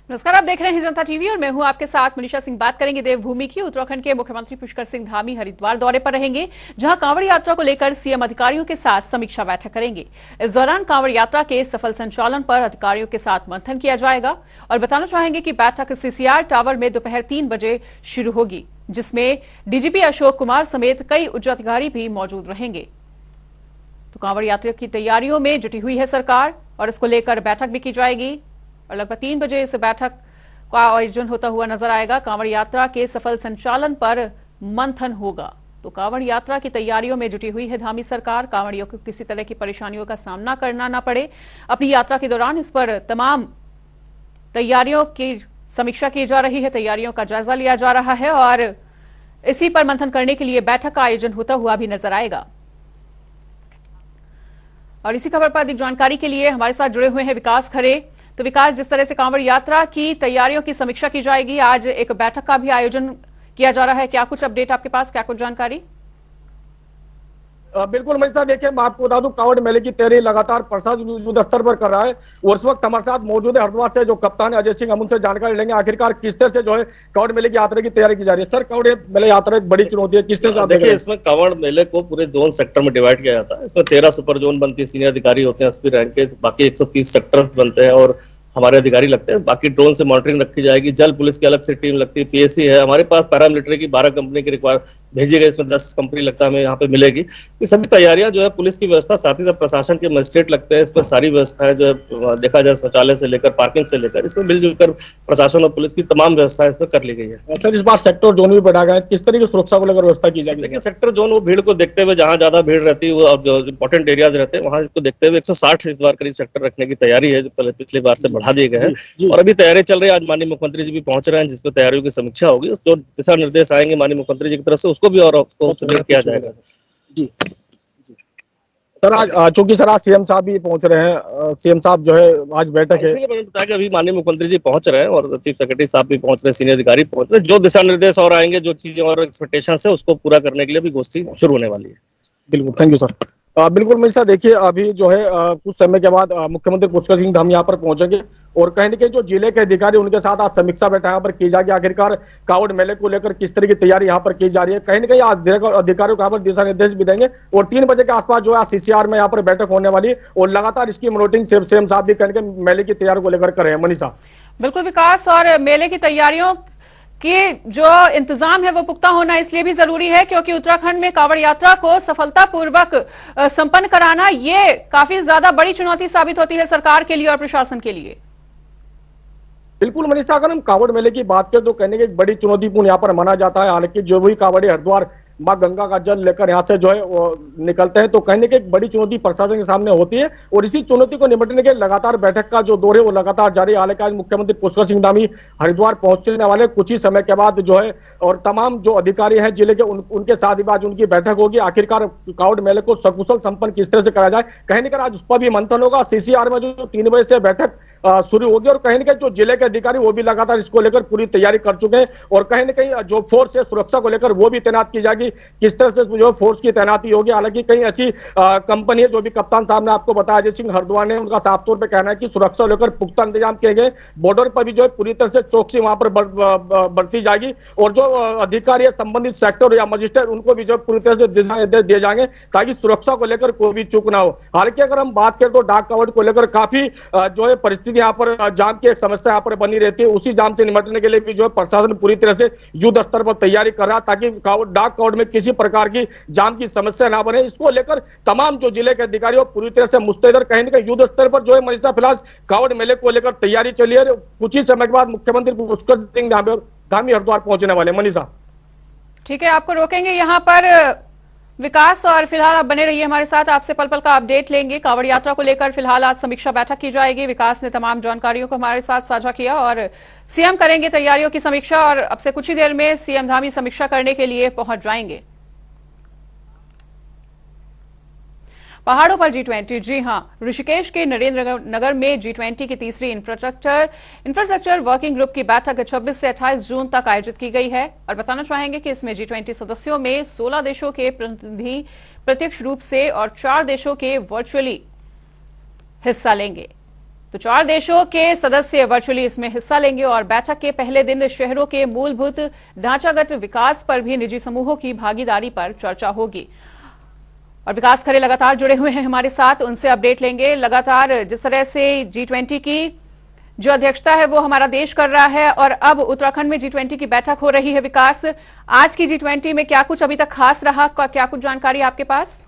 नमस्कार, आप देख रहे हैं जनता टीवी और मैं हूं आपके साथ मनीषा सिंह। बात करेंगे देवभूमि की। उत्तराखंड के मुख्यमंत्री पुष्कर सिंह धामी हरिद्वार दौरे पर रहेंगे, जहां कांवड़ यात्रा को लेकर सीएम अधिकारियों के साथ समीक्षा बैठक करेंगे। इस दौरान कांवड़ यात्रा के सफल संचालन पर अधिकारियों के साथ मंथन किया जाएगा। और बताना चाहेंगे कि बैठक सीसीआर टावर में दोपहर 3 बजे शुरू होगी, जिसमें डीजीपी अशोक कुमार समेत कई उच्च अधिकारी भी मौजूद रहेंगे। तो कांवड़ यात्रा की तैयारियों में जुटी हुई है सरकार और इसको लेकर बैठक भी की जाएगी और लगभग 3 बजे इस बैठक का आयोजन होता हुआ नजर आएगा। कांवड़ यात्रा के सफल संचालन पर मंथन होगा। तो कांवड़ यात्रा की तैयारियों में जुटी हुई है धामी सरकार। कांवड़ियों को किसी तरह की परेशानियों का सामना करना ना पड़े अपनी यात्रा के दौरान, इस पर तमाम तैयारियों की समीक्षा की जा रही है, तैयारियों का जायजा लिया जा रहा है और इसी पर मंथन करने के लिए बैठक का आयोजन होता हुआ भी नजर आएगा। और इसी खबर पर अधिक जानकारी के लिए हमारे साथ जुड़े हुए हैं विकास खरे। तो विकास, जिस तरह से कांवड़ यात्रा की तैयारियों की समीक्षा की जाएगी, आज एक बैठक का भी आयोजन किया जा रहा है, क्या कुछ अपडेट आपके पास, क्या कुछ जानकारी? बिल्कुल मनीषा, देखिए मैं आपको बता दूं, कांवड़ मेले की तैयारी लगातार प्रशासन युद्ध स्तर पर कर रहा है और इस वक्त हमारे साथ मौजूद है हरिद्वार से जो कप्तान है अजय सिंह। हम उनसे जानकारी लेंगे आखिरकार किस तरह से जो है कांवड़ मेले की यात्रा की तैयारी की जा रही है। सर, कांवड़ मेले यात्रा एक बड़ी चुनौती है, किस तरह से देखिए, इसमें कांवड़ मेले को पूरे जोन सेक्टर में डिवाइड किया जाता है। इसमें 13 सुपर जोन बनती है, सीनियर अधिकारी होते हैं एसपी रैंक के, बाकी 130 सेक्टर्स बनते हैं और हमारे अधिकारी लगते हैं। बाकी ड्रोन से मॉनिटरिंग रखी जाएगी, जल पुलिस की अलग से टीम लगती है, पीएससी है हमारे पास, पैरामिलिट्री की 12 कंपनी की रिक्वायर भेजी गई, इसमें 10 कंपनी लगता है हमें यहाँ पे मिलेगी। ये सभी तैयारियां जो है पुलिस की व्यवस्था, साथ ही साथ प्रशासन के मजिस्ट्रेट लगते हैं, इसमें सारी व्यवस्था है जो है देखा जाए शौचालय से लेकर पार्किंग से लेकर, इसमें मिलजुल कर प्रशासन और पुलिस की तमाम व्यवस्था इसमें कर ली गई है। सर, इस बार सेक्टर जोन भी बढ़ा गया है, किस तरह की सुरक्षा को लेकर व्यवस्था की जाएगी? देखिए, सेक्टर जोन वो भीड़ को देखते हुए, जहाँ ज्यादा भीड़ रहती है वो जो इंपॉर्टेंट एरियाज रहते हैं वहाँ इसको देखते हुए 160 इस बार करीब सेक्टर रखने की तैयारी है, जो पहले पिछली बार से बढ़ा दिए गए हैं। और अभी तैयारी चल रही है। आज माननीय मुख्यमंत्री जी भी पहुंच रहे हैं, जिसपे तैयारियों की समीक्षा होगी। जो दिशा निर्देश आएंगे माननीय मुख्यमंत्री जी की तरफ से, उसको भी और उसको किया जाएगा। जी सर, आज चूंकि सर आज सीएम साहब भी पहुंच रहे हैं, सीएम साहब जो है आज बैठक है। मैंने बताया कि अभी माननीय मुख्यमंत्री जी पहुंच रहे हैं और चीफ सेक्रेटरी साहब भी पहुंच रहे हैं, सीनियर अधिकारी पहुंच रहे हैं। जो दिशा निर्देश और आएंगे, जो चीजें और एक्सपेक्टेशन है, उसको पूरा करने के लिए भी गोष्ठी शुरू होने वाली है। बिल्कुल, थैंक यू सर। बिल्कुल मनीषा, देखिए अभी जो है कुछ समय के बाद मुख्यमंत्री पुष्कर सिंह धामी यहाँ पर पहुंचेंगे और कहीं न कहीं जो जिले के अधिकारी उनके साथ आज समीक्षा बैठक यहाँ पर की जाएगी। आखिरकार कांवड़ मेले को लेकर किस तरह की तैयारी यहाँ पर की जा रही है, कहीं न कहीं अधिकारियों को यहाँ पर दिशा निर्देश भी देंगे और 3 बजे के आसपास जो है सीसीआर में यहाँ पर बैठक होने वाली है और लगातार इसकी मॉनिटरिंग सीएम साहब भी कहीं मेले की तैयारी को लेकर कर रहे हैं। मनीषा, बिल्कुल विकास, और मेले की तैयारियों कि जो इंतजाम है वो पुख्ता होना इसलिए भी जरूरी है क्योंकि उत्तराखंड में कांवड़ यात्रा को सफलतापूर्वक संपन्न कराना ये काफी ज्यादा बड़ी चुनौती साबित होती है सरकार के लिए और प्रशासन के लिए। बिल्कुल मनीषा, अगर हम कांवड़ मेले की बात करें तो कहने की एक बड़ी चुनौतीपूर्ण यहाँ पर माना जाता है। हालांकि जो भी कांवड़ी हरिद्वार माँ गंगा का जल लेकर यहाँ से जो है वो निकलते हैं, तो कहने की एक बड़ी चुनौती प्रशासन के सामने होती है और इसी चुनौती को निपटने के लगातार बैठक का जो दौर है वो लगातार जारी है। हालांकि आज मुख्यमंत्री पुष्कर सिंह धामी हरिद्वार पहुंचने वाले कुछ ही समय के बाद जो है और तमाम जो अधिकारी हैं जिले के उनके साथ ही आज उनकी बैठक होगी। आखिरकार कांवड़ मेले को सकुशल संपन्न किस तरह से करा जाए, कहीं न कहीं आज उस पर भी मंथन होगा। सीसीआर में जो 3 बजे से बैठक शुरू होगी और कहीं न कहीं जो जिले के अधिकारी वो भी लगातार इसको लेकर पूरी तैयारी कर चुके हैं और कहीं न कहीं जो फोर्स है सुरक्षा को लेकर वो भी तैनात की जाएगी। किस तरह से जो फोर्स की तैनाती होगी, हालांकि कई ऐसी कंपनी है जो भी कप्तान साहब ने आपको बताया, अजय सिंह हरिद्वार ने, उनका साफ तौर पे कहना है कि सुरक्षा को लेकर पुख्ता इंतजाम किए गए। बॉर्डर पर भी जो है पूरी तरह से चौकसी वहां पर बढ़ती जाएगी और जो अधिकारी है संबंधित सेक्टर या मजिस्ट्रेट उनको भी जो पूरी तरह से दिशा निर्देश दिए जाएंगे ताकि सुरक्षा को लेकर कोई भी चूक ना हो। हालांकि अगर हम बात करें तो डाक कांवड़ को लेकर काफी जो है परिस्थिति यहाँ पर जाम की एक समस्या यहाँ पर बनी रहती है। उसी जाम से निपटने के लिए भी जो है प्रशासन पूरी तरह से युद्ध स्तर पर तैयारी कर रहा है ताकि डाक कांवड़ में किसी प्रकार की जाम की समस्या ना बने। इसको लेकर तमाम जो जिले के अधिकारी पूरी तरह से मुस्तैद, कहीं न कहीं युद्ध स्तर पर जो है मनीषा फिलहाल कांवड़ मेले को लेकर तैयारी चली है। कुछ ही समय के बाद मुख्यमंत्री पुष्कर सिंह धामी हरिद्वार पहुंचने वाले। मनीषा, ठीक है, आपको रोकेंगे यहाँ पर विकास और फिलहाल आप बने रहिए हमारे साथ, आपसे पल पल का अपडेट लेंगे। कांवड़ यात्रा को लेकर फिलहाल आज समीक्षा बैठक की जाएगी। विकास ने तमाम जानकारियों को हमारे साथ साझा किया और सीएम करेंगे तैयारियों की समीक्षा और अब से कुछ ही देर में सीएम धामी समीक्षा करने के लिए पहुंच जाएंगे। पहाड़ों पर G20, जी हां, ऋषिकेश के नरेंद्र नगर में G20 की तीसरी इंफ्रास्ट्रक्चर वर्किंग ग्रुप की बैठक 26 से 28 जून तक आयोजित की गई है और बताना चाहेंगे कि इसमें G20 सदस्यों में 16 देशों के प्रतिनिधि प्रत्यक्ष रूप से और 4 देशों के वर्चुअली हिस्सा लेंगे। तो 4 देशों के सदस्य वर्चुअली इसमें हिस्सा लेंगे और बैठक के पहले दिन शहरों के मूलभूत ढांचागत विकास पर भी निजी समूहों की भागीदारी पर चर्चा होगी। और विकास खरे लगातार जुड़े हुए हैं हमारे साथ, उनसे अपडेट लेंगे। लगातार जिस तरह से G20 की जो अध्यक्षता है वो हमारा देश कर रहा है और अब उत्तराखंड में G20 की बैठक हो रही है। विकास, आज की G20 में क्या कुछ अभी तक खास रहा, क्या कुछ जानकारी आपके पास?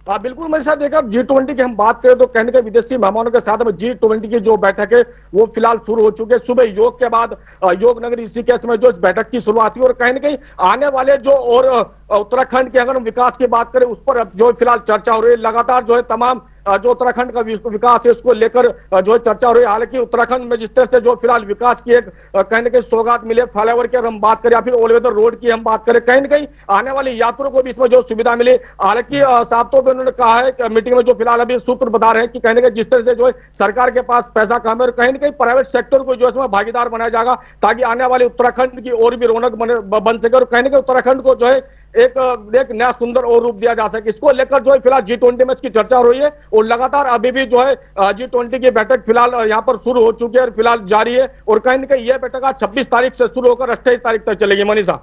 हाँ बिल्कुल मेरे साथ देखा G20 की हम बात करें तो कहने के विदेशी मेहमानों के साथ में G20 की जो बैठक है वो फिलहाल शुरू हो चुकी है। सुबह योग के बाद योग नगरी ऋषिकेश में जो इस बैठक की शुरुआत हुई और कहीं ना कहीं आने वाले जो और उत्तराखंड के अगर हम विकास की बात करें उस पर जो फिलहाल चर्चा हो रही है। लगातार जो है तमाम जो उत्तराखंड का विकास है उसको लेकर जो है चर्चा हो रही है। हालांकि उत्तराखंड में जिस तरह से जो फिलहाल विकास की एक कहीं ना कहीं सौगात मिले, फ्लाईओवर की हम बात करें या फिर ऑल वेदर रोड की हम बात करें, कहीं ना कहीं आने वाले यात्रियों को भी इसमें जो सुविधा मिले। हालांकि साफ तौर पर उन्होंने कहा है मीटिंग में जो फिलहाल अभी सूत्र बता रहे हैं कि कहीं ना कहीं जिस तरह से जो है सरकार के पास पैसा कम है और कहीं ना कहीं प्राइवेट सेक्टर को जो है इसमें भागीदार बनाया जाएगा ताकि आने वाले उत्तराखंड की और भी रौनक बन सके और कहीं ना कहीं उत्तराखंड को जो है एक नया सुंदर और रूप दिया जा सके। इसको लेकर जो है फिलहाल G20 में इसकी चर्चा हो रही है और लगातार अभी भी जो है G20 की बैठक फिलहाल यहाँ पर शुरू हो चुकी है और फिलहाल जारी है और कहीं ना कहीं यह बैठक आज 26 तारीख से शुरू होकर 28 तारीख तक चलेगी। मनीषा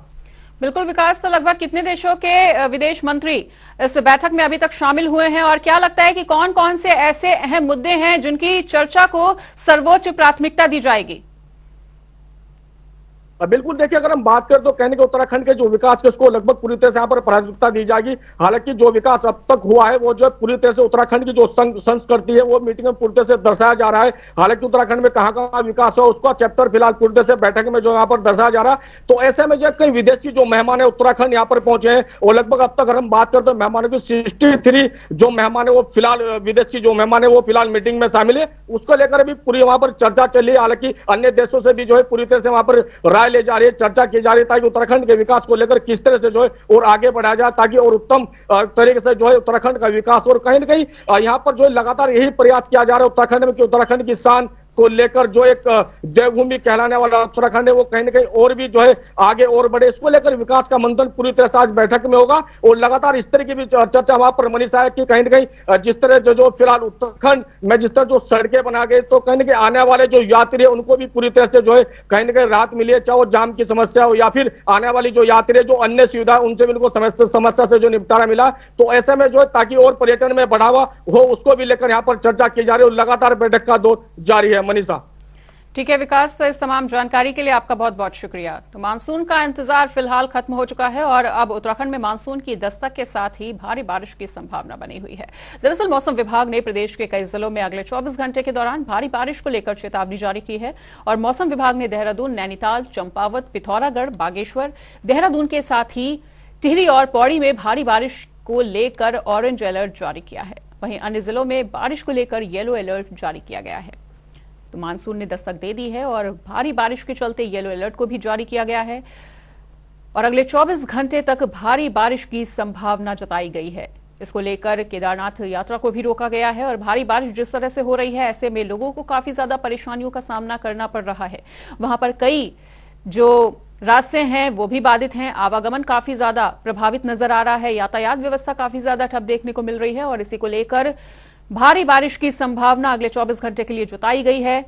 बिल्कुल विकास, तो लगभग कितने देशों के विदेश मंत्री इस बैठक में अभी तक शामिल हुए हैं और क्या लगता है कि कौन कौन से ऐसे अहम मुद्दे हैं जिनकी चर्चा को सर्वोच्च प्राथमिकता दी जाएगी? बिल्कुल देखिए अगर हम बात करें तो कहने के उत्तराखंड के जो विकास के उसको लगभग पूरी तरह से यहाँ पर प्राथमिकता दी जाएगी। हालांकि जो विकास अब तक हुआ है वो जो पूरी तरह से उत्तराखंड की जो संस्कृति है वो मीटिंग में पूरी तरह से दर्शाया जा रहा है। हालांकि उत्तराखंड में कहाँ कहाँ विकास हुआ उसका चैप्टर फिलहाल पूरी तरह से बैठक में जो यहाँ पर दर्शाया जा रहा है। तो ऐसे में जो कई विदेशी जो मेहमान है उत्तराखंड यहाँ पर पहुंचे हैं और लगभग अब तक अगर हम बात करें तो मेहमानों की 63 जो मेहमान है वो फिलहाल विदेशी जो मेहमान है वो फिलहाल मीटिंग में शामिल है। उसको लेकर अभी पूरी वहां पर चर्चा चल रही है। हालांकि अन्य देशों से भी जो है पूरी तरह से वहां पर राय ले जा रही है, चर्चा की जा रही है ताकि उत्तराखंड के विकास को लेकर किस तरह से जो है और आगे बढ़ाया जाए ताकि और उत्तम तरीके से जो है उत्तराखंड का विकास। और कहीं ना कहीं यहाँ पर जो है लगातार यही प्रयास किया जा रहा है उत्तराखंड में कि उत्तराखंड की शान को लेकर जो एक देवभूमि कहलाने वाला उत्तराखंड है वो कहीं ना कहीं और भी जो है आगे और बढ़े। इसको लेकर विकास का मंथन पूरी तरह से आज बैठक में होगा और लगातार इस तरह की भी चर्चा वहां पर मनीषा है कि कहीं ना कहीं जिस तरह जो फिलहाल उत्तराखंड में जिस तरह जो सड़कें बना गई तो कहीं ना कहीं आने वाले जो यात्री है उनको भी पूरी तरह से जो है कहीं ना कहीं राहत मिली है, चाहे वो जाम की समस्या हो या फिर आने वाली जो यात्री है जो अन्य सुविधा उनसे भी उनको समस्या से जो निपटारा मिला। तो ऐसे में जो है ताकि और पर्यटन में बढ़ावा हो उसको भी लेकर यहाँ पर चर्चा की जा रही है और लगातार बैठक का दौर जारी है। मनीषा ठीक है विकास, तो इस तमाम जानकारी के लिए आपका बहुत बहुत शुक्रिया। तो मानसून का इंतजार फिलहाल खत्म हो चुका है और अब उत्तराखंड में मानसून की दस्तक के साथ ही भारी बारिश की संभावना बनी हुई है। दरअसल मौसम विभाग ने प्रदेश के कई जिलों में अगले 24 घंटे के दौरान भारी बारिश को लेकर चेतावनी जारी की है और मौसम विभाग ने देहरादून, नैनीताल, चंपावत, पिथौरागढ़, बागेश्वर, देहरादून के साथ ही टिहरी और पौड़ी में भारी बारिश को लेकर ऑरेंज अलर्ट जारी किया है। वहीं अन्य जिलों में बारिश को लेकर येलो अलर्ट जारी किया गया है। तो मानसून ने दस्तक दे दी है और भारी बारिश के चलते येलो अलर्ट को भी जारी किया गया है और अगले 24 घंटे तक भारी बारिश की संभावना जताई गई है। इसको लेकर केदारनाथ यात्रा को भी रोका गया है और भारी बारिश जिस तरह से हो रही है ऐसे में लोगों को काफी ज्यादा परेशानियों का सामना करना पड़ रहा है। वहां पर कई जो रास्ते हैं वो भी बाधित हैं, आवागमन काफी ज्यादा प्रभावित नजर आ रहा है, यातायात व्यवस्था काफी ज्यादा ठप देखने को मिल रही है और इसी को लेकर भारी बारिश की संभावना अगले 24 घंटे के लिए जताई गई है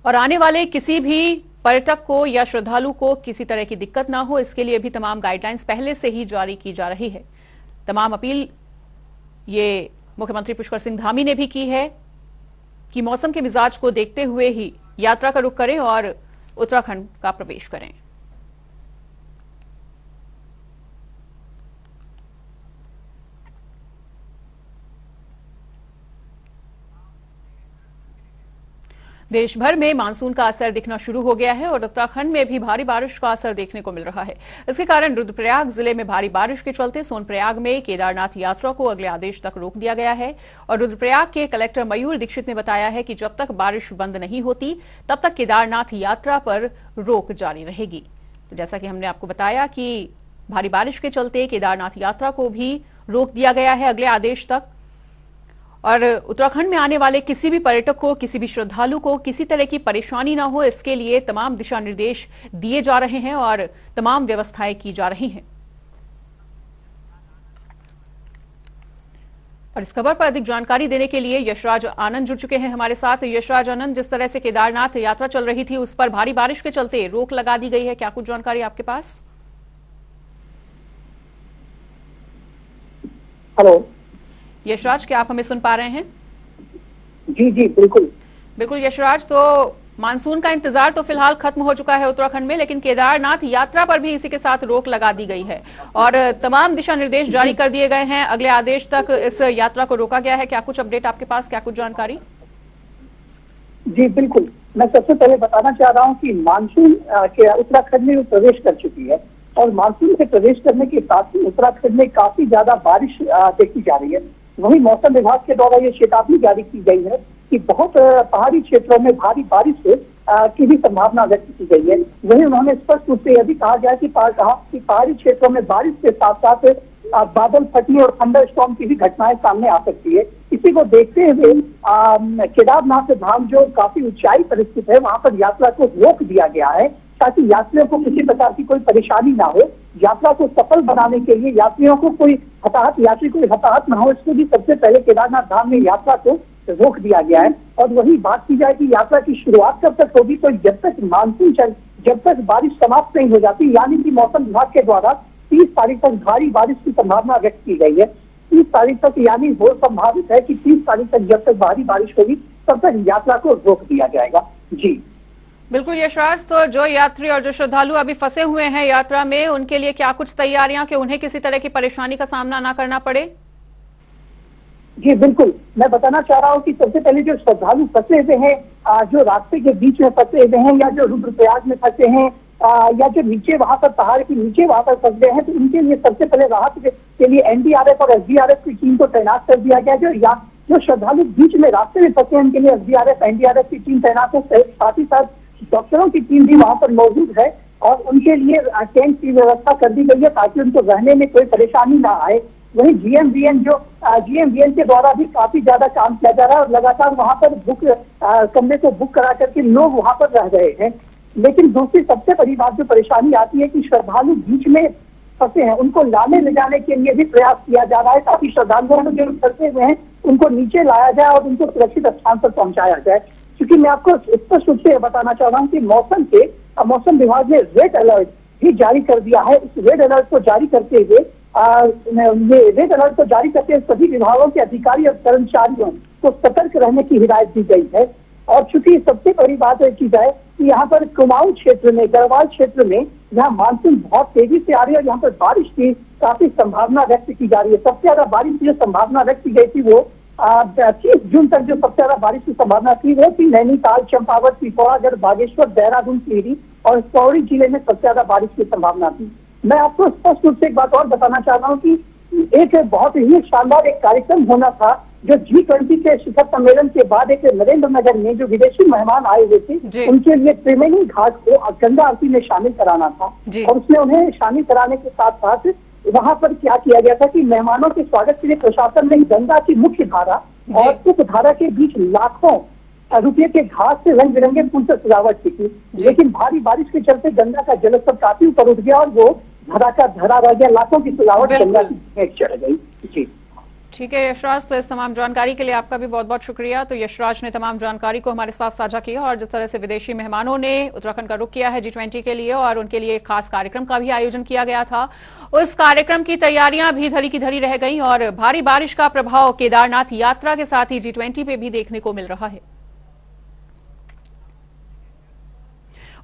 और आने वाले किसी भी पर्यटक को या श्रद्धालु को किसी तरह की दिक्कत ना हो इसके लिए भी तमाम गाइडलाइंस पहले से ही जारी की जा रही है। तमाम अपील ये मुख्यमंत्री पुष्कर सिंह धामी ने भी की है कि मौसम के मिजाज को देखते हुए ही यात्रा का रुख करें और उत्तराखंड का प्रवेश करें। देश भर में मानसून का असर दिखना शुरू हो गया है और उत्तराखंड में भी भारी बारिश का असर देखने को मिल रहा है। इसके कारण रुद्रप्रयाग जिले में भारी बारिश के चलते सोनप्रयाग में केदारनाथ यात्रा को अगले आदेश तक रोक दिया गया है और रुद्रप्रयाग के कलेक्टर मयूर दीक्षित ने बताया है कि जब तक बारिश बंद नहीं होती तब तक केदारनाथ यात्रा पर रोक जारी रहेगी। तो जैसा कि हमने आपको बताया कि भारी बारिश के चलते केदारनाथ यात्रा को भी रोक दिया गया है अगले आदेश तक और उत्तराखंड में आने वाले किसी भी पर्यटक को, किसी भी श्रद्धालु को किसी तरह की परेशानी ना हो इसके लिए तमाम दिशा निर्देश दिए जा रहे हैं और तमाम व्यवस्थाएं की जा रही हैं। और इस खबर पर अधिक जानकारी देने के लिए यशराज आनंद जुड़ चुके हैं हमारे साथ। यशराज आनंद, जिस तरह से केदारनाथ यात्रा चल रही थी उस पर भारी बारिश के चलते रोक लगा दी गई है, क्या कुछ जानकारी आपके पास? हेलो यशराज, क्या आप हमें सुन पा रहे हैं? जी जी बिल्कुल। बिल्कुल यशराज, तो मानसून का इंतजार तो फिलहाल खत्म हो चुका है उत्तराखंड में, लेकिन केदारनाथ यात्रा पर भी इसी के साथ रोक लगा दी गई है और तमाम दिशा निर्देश जारी कर दिए गए हैं। अगले आदेश तक इस यात्रा को रोका गया है। क्या कुछ अपडेट आपके पास, क्या कुछ जानकारी? जी बिल्कुल, मैं सबसे पहले बताना चाह रहा हूँ कि मानसून के उत्तराखंड में प्रवेश कर चुकी है और मानसून के प्रवेश करने के साथ ही उत्तराखंड में काफी ज्यादा बारिश देखी जा रही है। वहीं मौसम विभाग के द्वारा ये चेतावनी जारी की गई है कि बहुत पहाड़ी क्षेत्रों में भारी बारिश की भी संभावना व्यक्त की गई है। वहीं उन्होंने स्पष्ट रूप से यह भी कहा गया कि पहाड़ी क्षेत्रों में बारिश के साथ साथ बादल फटने और थंडर स्टॉर्म की भी घटनाएं सामने आ सकती है। इसी को देखते हुए केदारनाथ धाम जो काफी ऊंचाई पर स्थित है वहां पर यात्रा को रोक दिया गया है ताकि यात्रियों को किसी प्रकार की कोई परेशानी ना हो। यात्रा को सफल बनाने के लिए यात्रियों को कोई हताहत ना हो, इसके लिए सबसे पहले केदारनाथ धाम में यात्रा को रोक दिया गया है। और वही बात की जाए कि यात्रा की शुरुआत कब तक होगी, तो जब तक बारिश समाप्त नहीं हो जाती, यानी कि मौसम विभाग के द्वारा 30 तारीख तक भारी बारिश की संभावना व्यक्त की गई है। 30 तारीख तक यानी वो संभावित है कि 30 तारीख तक जब तक भारी बारिश होगी तब तक यात्रा को रोक दिया जाएगा। जी बिल्कुल यशराज, तो जो यात्री और जो श्रद्धालु अभी फंसे हुए हैं यात्रा में, उनके लिए क्या कुछ तैयारियां कि उन्हें किसी तरह की परेशानी का सामना ना करना पड़े? जी बिल्कुल, मैं बताना चाह रहा हूँ कि सबसे पहले जो श्रद्धालु फंसे हुए हैं, जो रास्ते के बीच में फंसे हुए हैं या जो रुद्रप्रयाग में फंसे हैं, या जो नीचे वहां पर पहाड़ के नीचे वहां पर फंस गए हैं, तो उनके लिए सबसे पहले राहत के लिए एनडीआरएफ और एसडीआरएफ की टीम को तैनात कर दिया गया। जो श्रद्धालु बीच में रास्ते में फंसे हैं उनके लिए एसडीआरएफ एनडीआरएफ की टीम तैनात है। साथ ही साथ डॉक्टरों की टीम भी वहां पर मौजूद है और उनके लिए टेंट की व्यवस्था कर दी गई है ताकि उनको रहने में कोई परेशानी ना आए। वही जीएमवीएन के द्वारा भी काफी ज्यादा काम किया जा रहा है और लगातार वहां पर कमरे को बुक करा करके लोग वहां पर रह रहे हैं। लेकिन दूसरी सबसे बड़ी बात जो परेशानी आती है कि श्रद्धालु बीच में फंसे हैं, उनको लाने ले जाने के लिए भी प्रयास किया जा रहा है ताकि श्रद्धालुओं को जो फंसे हुए हैं उनको नीचे लाया जाए और उनको सुरक्षित स्थान पर पहुंचाया जाए। क्योंकि मैं आपको स्पष्ट रूप से बताना चाह रहा हूँ कि मौसम विभाग ने रेड अलर्ट भी जारी कर दिया है। इस रेड अलर्ट को जारी करते हुए सभी विभागों के अधिकारी और कर्मचारियों को सतर्क रहने की हिदायत दी गई है। और चूंकि सबसे बड़ी बात की जाए कि यहाँ पर कुमाऊं क्षेत्र में, गढ़वाल क्षेत्र में यहाँ मानसून बहुत तेजी से आ रही है और यहाँ पर बारिश की काफी संभावना व्यक्त की जा रही है। सबसे ज्यादा बारिश की जो संभावना व्यक्त की गई थी वो 30 जून तक जो सबसे ज्यादा बारिश की संभावना थी वो थी नैनीताल, चंपावत, पिथौरागढ़, बागेश्वर, देहरादून, टिहरी और पौड़ी जिले में सबसे ज्यादा बारिश की संभावना थी। मैं आपको स्पष्ट रूप से एक बात और बताना चाह रहा हूँ कि एक बहुत ही शानदार एक कार्यक्रम होना था जो G20 के शिखर सम्मेलन के बाद एक नरेंद्र नगर में जो विदेशी मेहमान आए हुए थे उनके लिए त्रिवेणी घाट को गंगा आरती में शामिल कराना था। और उसमें उन्हें शामिल कराने के साथ साथ वहां पर क्या किया गया था कि मेहमानों के स्वागत के लिए प्रशासन ने गंगा की मुख्य धारा और उप धारा के बीच लाखों रुपये के घास से रंग बिरंगे फूल से सजावट की थी। लेकिन भारी बारिश के चलते गंगा का जलस्तर काफी ऊपर उठ गया और वो धरा रह गया। लाखों की सजावट गंगा की चढ़ गई। जी ठीक है यशराज, तो इस तमाम जानकारी के लिए आपका भी बहुत बहुत शुक्रिया। तो यशराज ने तमाम जानकारी को हमारे साथ साझा किया और जिस तरह से विदेशी मेहमानों ने उत्तराखंड का रुख किया है G20 के लिए और उनके लिए एक खास कार्यक्रम का भी आयोजन किया गया था, उस कार्यक्रम की तैयारियां भी धरी की धरी रह गई और भारी बारिश का प्रभाव केदारनाथ यात्रा के साथ ही G20 पे भी देखने को मिल रहा है।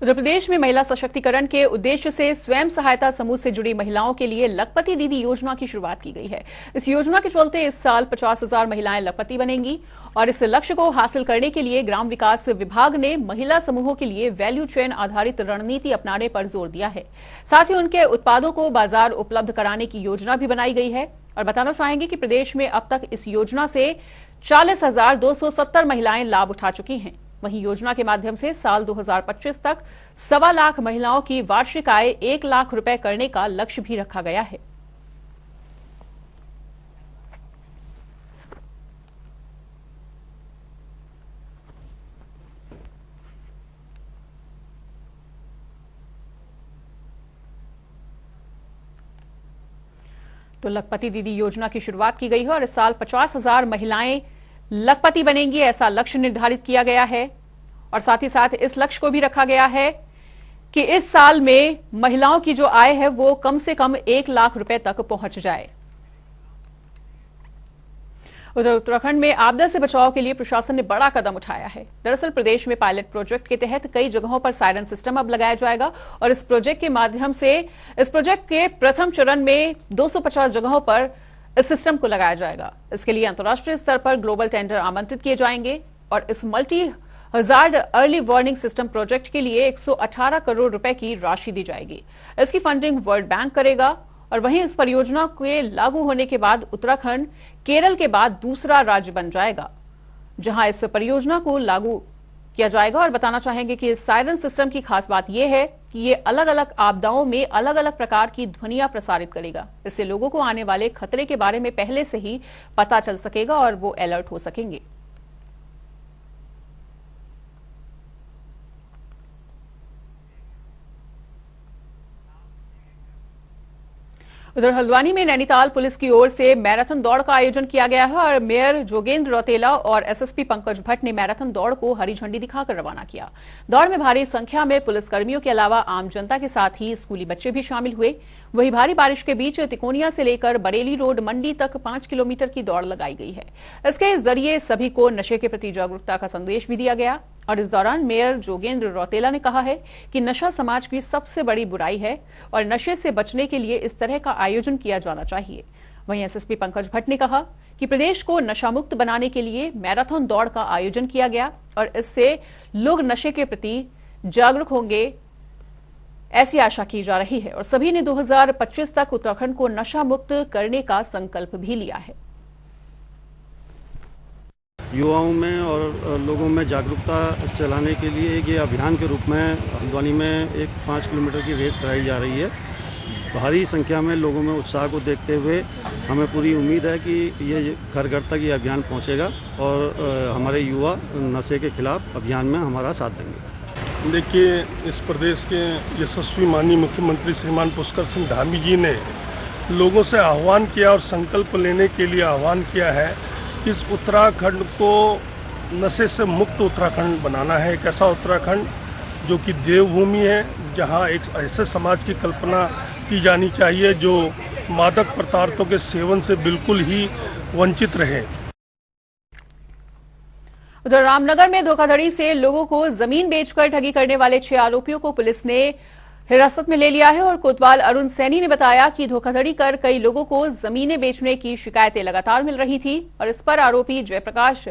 उत्तर प्रदेश में महिला सशक्तिकरण के उद्देश्य से स्वयं सहायता समूह से जुड़ी महिलाओं के लिए लखपति दीदी योजना की शुरुआत की गई है। इस योजना के चलते इस साल 50,000 महिलाएं लखपति बनेंगी और इस लक्ष्य को हासिल करने के लिए ग्राम विकास विभाग ने महिला समूहों के लिए वैल्यू चेन आधारित रणनीति अपनाने पर जोर दिया है। साथ ही उनके उत्पादों को बाजार उपलब्ध कराने की योजना भी बनाई गई है। और बताना चाहेंगे कि प्रदेश में अब तक इस योजना से 40,270 महिलाएं लाभ उठा चुकी हैं। वहीं योजना के माध्यम से साल 2025 तक 1.25 लाख महिलाओं की वार्षिक आय 1 लाख रुपए करने का लक्ष्य भी रखा गया है। तो लखपति दीदी योजना की शुरुआत की गई है और इस साल 50,000 महिलाएं लखपति बनेंगी, ऐसा लक्ष्य निर्धारित किया गया है। और साथ ही साथ इस लक्ष्य को भी रखा गया है कि इस साल में महिलाओं की जो आय है वो कम से कम 1 लाख रुपए तक पहुंच जाए। उधर उत्तराखंड में आपदा से बचाव के लिए प्रशासन ने बड़ा कदम उठाया है। दरअसल प्रदेश में पायलट प्रोजेक्ट के तहत कई जगहों पर सायरन सिस्टम अब लगाया जाएगा और इस प्रोजेक्ट के माध्यम से इस प्रोजेक्ट के प्रथम चरण में 250 जगहों पर इस सिस्टम को लगाया जाएगा। इसके लिए अंतर्राष्ट्रीय स्तर पर ग्लोबल टेंडर आमंत्रित किए जाएंगे और इस multi hazard early warning system project के लिए 118 करोड़ रुपए की राशि दी जाएगी। इसकी फंडिंग वर्ल्ड बैंक करेगा और वहीं इस परियोजना के लागू होने के बाद उत्तराखंड केरल के बाद दूसरा राज्य बन जाएगा जहां इस परियोजना को लागू किया जाएगा। और बताना चाहेंगे कि इस सायरन सिस्टम की खास बात यह है कि ये अलग अलग आपदाओं में अलग अलग प्रकार की ध्वनियां प्रसारित करेगा। इससे लोगों को आने वाले खतरे के बारे में पहले से ही पता चल सकेगा और वो अलर्ट हो सकेंगे। उधर हल्द्वानी में नैनीताल पुलिस की ओर से मैराथन दौड़ का आयोजन किया गया है और मेयर जोगेंद्र रौतेला और एसएसपी पंकज भट्ट ने मैराथन दौड़ को हरी झंडी दिखाकर रवाना किया। दौड़ में भारी संख्या में पुलिसकर्मियों के अलावा आम जनता के साथ ही स्कूली बच्चे भी शामिल हुए। वहीं भारी बारिश के बीच तिकोनिया से लेकर बरेली रोड मंडी तक 5 किलोमीटर की दौड़ लगाई गई है। इसके जरिए सभी को नशे के प्रति जागरूकता का संदेश भी दिया गया और इस दौरान मेयर जोगेंद्र रौतेला ने कहा है कि नशा समाज की सबसे बड़ी बुराई है और नशे से बचने के लिए इस तरह का आयोजन किया जाना चाहिए। वहीं एसएसपी पंकज भट्ट ने कहा कि प्रदेश को नशा मुक्त बनाने के लिए मैराथन दौड़ का आयोजन किया गया और इससे लोग नशे के प्रति जागरूक होंगे, ऐसी आशा की जा रही है। और सभी ने 2025 तक उत्तराखंड को नशा मुक्त करने का संकल्प भी लिया है। युवाओं में और लोगों में जागरूकता चलाने के लिए एक ये अभियान के रूप में हल्द्वानी में एक 5 किलोमीटर की रेस कराई जा रही है। भारी संख्या में लोगों में उत्साह को देखते हुए हमें पूरी उम्मीद है कि ये घर घर तक ये अभियान पहुंचेगा और हमारे युवा नशे के खिलाफ अभियान में हमारा साथ देंगे। देखिए, इस प्रदेश के यशस्वी माननीय मुख्यमंत्री श्रीमान पुष्कर सिंह धामी जी ने लोगों से आह्वान किया और संकल्प लेने के लिए आह्वान किया है कि इस उत्तराखंड को नशे से मुक्त उत्तराखंड बनाना है। एक ऐसा उत्तराखंड जो कि देवभूमि है, जहां एक ऐसे समाज की कल्पना की जानी चाहिए जो मादक पदार्थों के सेवन से बिल्कुल ही वंचित रहे। उधर रामनगर में धोखाधड़ी से लोगों को जमीन बेचकर ठगी करने वाले 6 आरोपियों को पुलिस ने हिरासत में ले लिया है और कोतवाल अरुण सैनी ने बताया कि धोखाधड़ी कर कई लोगों को जमीनें बेचने की शिकायतें लगातार मिल रही थी और इस पर आरोपी जयप्रकाश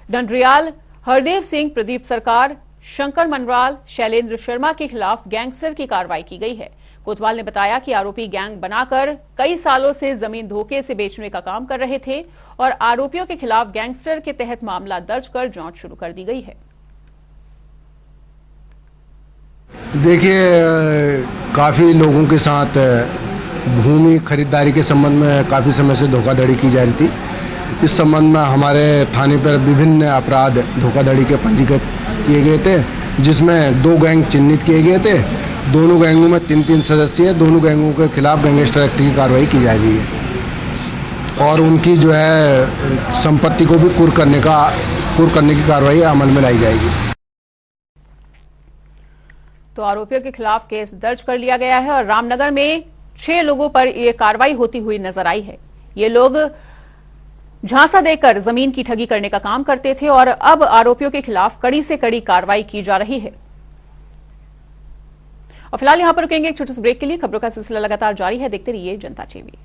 डंडरियाल, हरदेव सिंह, प्रदीप सरकार, शंकर मनराल, शैलेंद्र शर्मा के खिलाफ गैंगस्टर की कार्रवाई की गई है। कोतवाल ने बताया कि आरोपी गैंग बनाकर कई सालों से जमीन धोखे से बेचने का काम कर रहे थे और आरोपियों के खिलाफ गैंगस्टर के तहत मामला दर्ज कर जांच शुरू कर दी गई है। देखिए, काफ़ी लोगों के साथ भूमि खरीदारी के संबंध में काफ़ी समय से धोखाधड़ी की जा रही थी। इस संबंध में हमारे थाने पर विभिन्न अपराध धोखाधड़ी के पंजीकृत किए गए थे, जिसमें 2 गैंग चिन्हित किए गए थे। दोनों गैंगों में 3-3 सदस्य हैं। दोनों गैंगों के खिलाफ गैंगस्टर एक्ट की कार्रवाई की जा रही है और उनकी जो है संपत्ति को भी कुर्क करने की कार्रवाई अमल में लाई जाएगी। तो आरोपियों के खिलाफ केस दर्ज कर लिया गया है और रामनगर में 6 लोगों पर यह कार्रवाई होती हुई नजर आई है। ये लोग झांसा देकर जमीन की ठगी करने का काम करते थे और अब आरोपियों के खिलाफ कड़ी से कड़ी कार्रवाई की जा रही है। और फिलहाल यहां पर रुकेंगे एक छोटे से ब्रेक के लिए। खबरों का सिलसिला लगातार जारी है, देखते रहिए जनता टीवी।